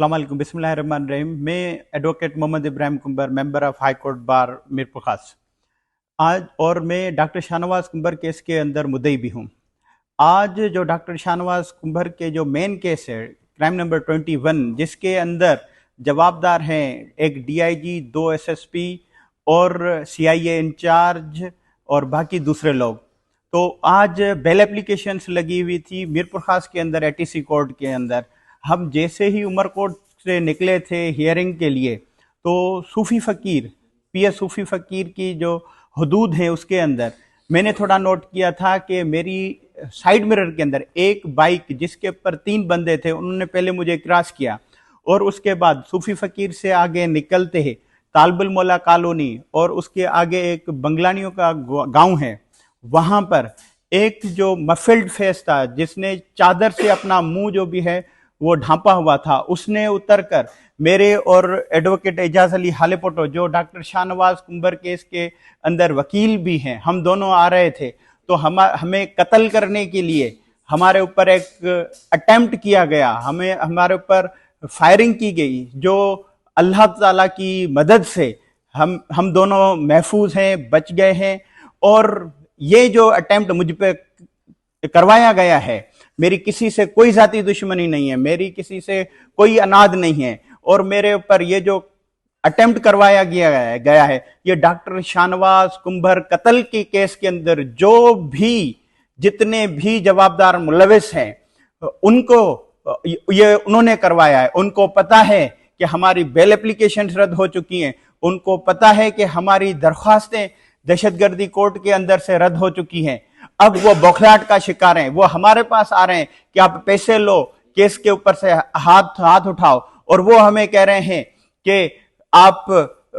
अस्सलाम वालेकुम, बिस्मिल्लाहिर्रहमानिर्रहीम। मैं advocate Mohammad Ibrahim Kumbar, member of high court bar Mirpur Khas आज, और मैं डॉक्टर शाहनवाज कुंबर केस के अंदर मुद्दई भी हूँ। आज जो डॉक्टर शाहनवाज कुंबर के जो मेन केस है, क्राइम नंबर 21, जिसके अंदर जवाबदार हैं एक डीआईजी, 2 एसएसपी और सीआईए इंचार्ज और बाकी दूसरे लोग। तो आज बेल एप्लीकेशंस लगी हुई थी मीरपुर खास के अंदर, एटीसी कोर्ट के अंदर। हम जैसे ही उमरकोट से निकले थे हियरिंग के लिए, तो सूफ़ी फ़कीर, पीएस सूफ़ी फ़कीर की जो हदूद है उसके अंदर मैंने थोड़ा नोट किया था कि मेरी साइड मिरर के अंदर एक बाइक जिसके ऊपर 3 बंदे थे, उन्होंने पहले मुझे क्रॉस किया और उसके बाद सूफ़ी फ़कीर से आगे निकलते हैं तालबुल मौला कॉलोनी और उसके आगे एक बंगलानियों का गांव है, वहाँ पर एक जो मफिल्ड फेस था जिसने चादर से अपना मुंह जो भी है वो ढांपा हुआ था, उसने उतरकर मेरे और एडवोकेट एजाज अली हालेपोटो, जो डॉक्टर शाहनवाज कुंबर केस के अंदर वकील भी हैं, हम दोनों आ रहे थे। तो हमें कत्ल करने के लिए हमारे ऊपर एक अटेम्प्ट किया गया, हमारे ऊपर फायरिंग की गई, जो अल्लाह ताला की मदद से हम दोनों महफूज हैं, बच गए हैं। और ये जो अटेम्प्ट मुझ पे करवाया गया है, मेरी किसी से कोई जाती दुश्मनी नहीं है, मेरी किसी से कोई अनाद नहीं है, और मेरे ऊपर ये जो अटेम्प्ट करवाया गया है ये डॉक्टर शाहनवाज कुंबर कत्ल के केस के अंदर जो भी जितने भी जवाबदार मुलविस हैं उनको ये उन्होंने करवाया है। उनको पता है कि हमारी बेल एप्लीकेशन रद्द हो चुकी हैं, उनको पता है कि हमारी दरख्वास्तें दहशतगर्दी कोर्ट के अंदर से रद्द हो चुकी हैं। अब वो बौखलाहट का शिकार हैं, वो हमारे पास आ रहे हैं कि आप पैसे लो, केस के ऊपर से हाथ उठाओ, और वो हमें कह रहे हैं कि आप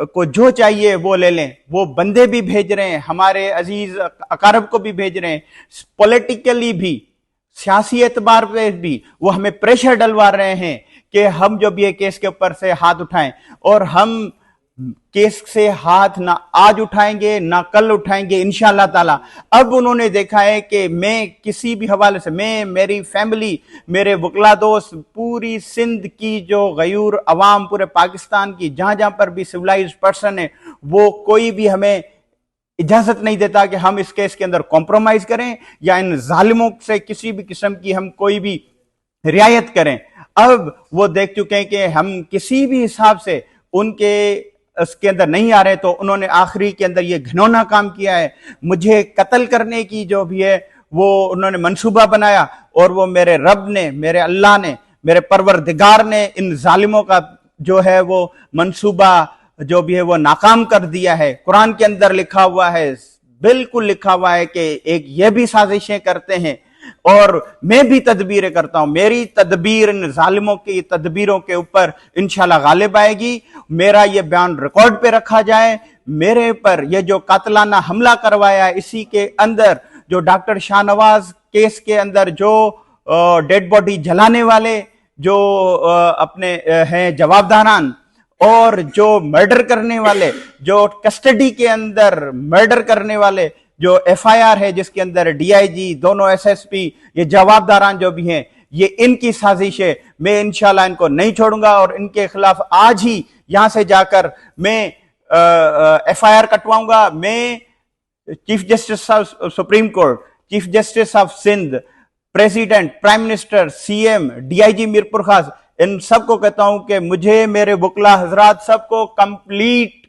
को जो चाहिए वो ले लें। वो बंदे भी भेज रहे हैं, हमारे अजीज अकारब को भी भेज रहे हैं, पॉलिटिकली भी, सियासी एतबार पे भी वो हमें प्रेशर डलवा रहे हैं कि हम जो भी है केस के ऊपर से हाथ उठाएं। और हम केस से हाथ ना आज उठाएंगे ना कल उठाएंगे इंशाअल्लाह ताला। अब उन्होंने देखा है कि मैं किसी भी हवाले से, मैं, मेरी फैमिली, मेरे वकला दोस्त, पूरी सिंध की जो गयूर अवाम, पूरे पाकिस्तान की जहां जहां पर भी सिविलाइज्ड पर्सन है, वो कोई भी हमें इजाजत नहीं देता कि हम इस केस के अंदर कॉम्प्रोमाइज करें या इन जालिमों से किसी भी किस्म की हम कोई भी रियायत करें। अब वो देख चुके हैं कि हम किसी भी हिसाब से उनके उसके अंदर नहीं आ रहे, तो उन्होंने आखिरी के अंदर ये घिनौना काम किया है, मुझे कत्ल करने की जो भी है वो उन्होंने मंसूबा बनाया। और वो मेरे रब ने, मेरे अल्लाह ने, मेरे परवरदिगार ने इन जालिमों का जो है वो मंसूबा जो भी है वो नाकाम कर दिया है। कुरान के अंदर लिखा हुआ है, बिल्कुल लिखा हुआ है कि एक ये भी साजिशें करते हैं और मैं भी तदबीरें करता हूं। मेरी तदबीर इन जालिमों की तदबीरों के ऊपर इंशाल्लाह गालिब आएगी। मेरा ये बयान रिकॉर्ड पे रखा जाए। मेरे पर ये जो कातलाना हमला करवाया है, इसी के अंदर जो डॉक्टर शाहनवाज केस के अंदर जो डेड बॉडी जलाने वाले जो अपने हैं जवाबदारान, और जो मर्डर करने वाले, जो कस्टडी के अंदर मर्डर करने वाले, जो एफआईआर है जिसके अंदर डीआईजी, दोनों एसएसपी, ये जवाबदारान जो भी हैं, ये इनकी साजिश है। मैं इंशाल्लाह इनको नहीं छोड़ूंगा और इनके खिलाफ आज ही यहां से जाकर मैं एफआईआर कटवाऊंगा। मैं chief justice of supreme court, chief justice of Sindh, president, prime minister, CM, DIG Mirpur Khas, इन सबको कहता हूं कि मुझे, मेरे वकला हजरात सबको कंप्लीट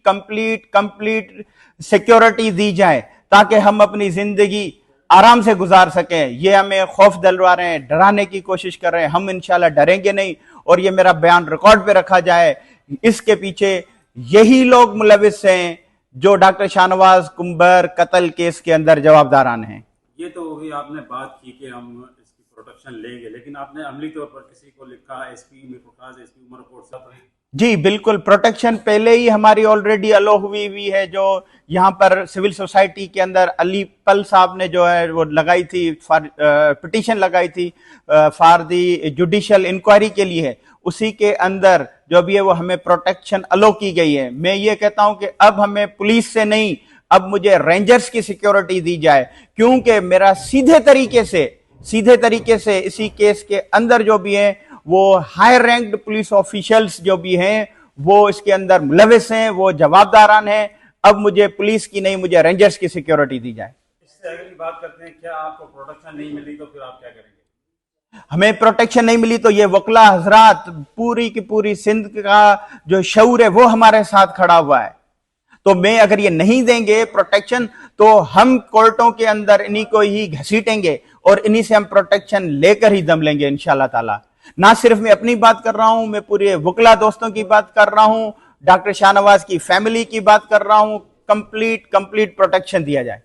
सिक्योरिटी दी जाए ताकि हम अपनी जिंदगी आराम से गुजार सकें। ये हमें खौफ दिलवा रहे हैं, डराने की कोशिश कर रहे हैं, हम इंशाल्लाह डरेंगे नहीं। और ये मेरा बयान रिकॉर्ड पे रखा जाए। इसके पीछे यही लोग मुलविस हैं जो डॉक्टर शाहनवाज कुंबर कत्ल केस के अंदर जवाबदारान हैं। ये तो होगी, आपने बात की कि हम इसकी प्रोटेक्शन लेंगे, लेकिन आपने अमली तौर पर किसी को लिखा, एसपी मीरपुर खास, एसपी उमरकोट सब? जी बिल्कुल, प्रोटेक्शन पहले ही हमारी ऑलरेडी अलो हुई है। जो यहाँ पर सिविल सोसाइटी के अंदर अली पल साहब ने जो है वो लगाई थी, पिटीशन लगाई थी फॉर दी जुडिशियल इंक्वायरी के लिए है, उसी के अंदर जो भी है वो हमें प्रोटेक्शन अलो की गई है। मैं ये कहता हूं कि अब हमें पुलिस से नहीं, अब मुझे रेंजर्स की सिक्योरिटी दी जाए, क्योंकि मेरा सीधे तरीके से इसी केस के अंदर जो भी है वो हाई रैंक्ड पुलिस ऑफिशियल्स जो भी हैं वो इसके अंदर मुलविस हैं, वो जवाबदारान हैं। अब मुझे पुलिस की नहीं, मुझे रेंजर्स की सिक्योरिटी दी जाए। इससे अगली बात करते हैं, क्या आपको प्रोटेक्शन नहीं मिली तो फिर आप क्या करेंगे? हमें प्रोटेक्शन नहीं मिली तो ये वकला हजरात, पूरी की पूरी सिंध का जो शऊर है वो हमारे साथ खड़ा हुआ है। तो मैं अगर ये नहीं देंगे प्रोटेक्शन तो हम कोर्टों के अंदर इन्हीं को ही घसीटेंगे और इन्हीं से हम प्रोटेक्शन लेकर ही दम लेंगे इंशाल्लाह ताला। ना सिर्फ मैं अपनी बात कर रहा हूं, मैं पूरे वकला दोस्तों की बात कर रहा हूं, डॉक्टर शाहनवाज की फैमिली की बात कर रहा हूं। कंप्लीट प्रोटेक्शन दिया जाए।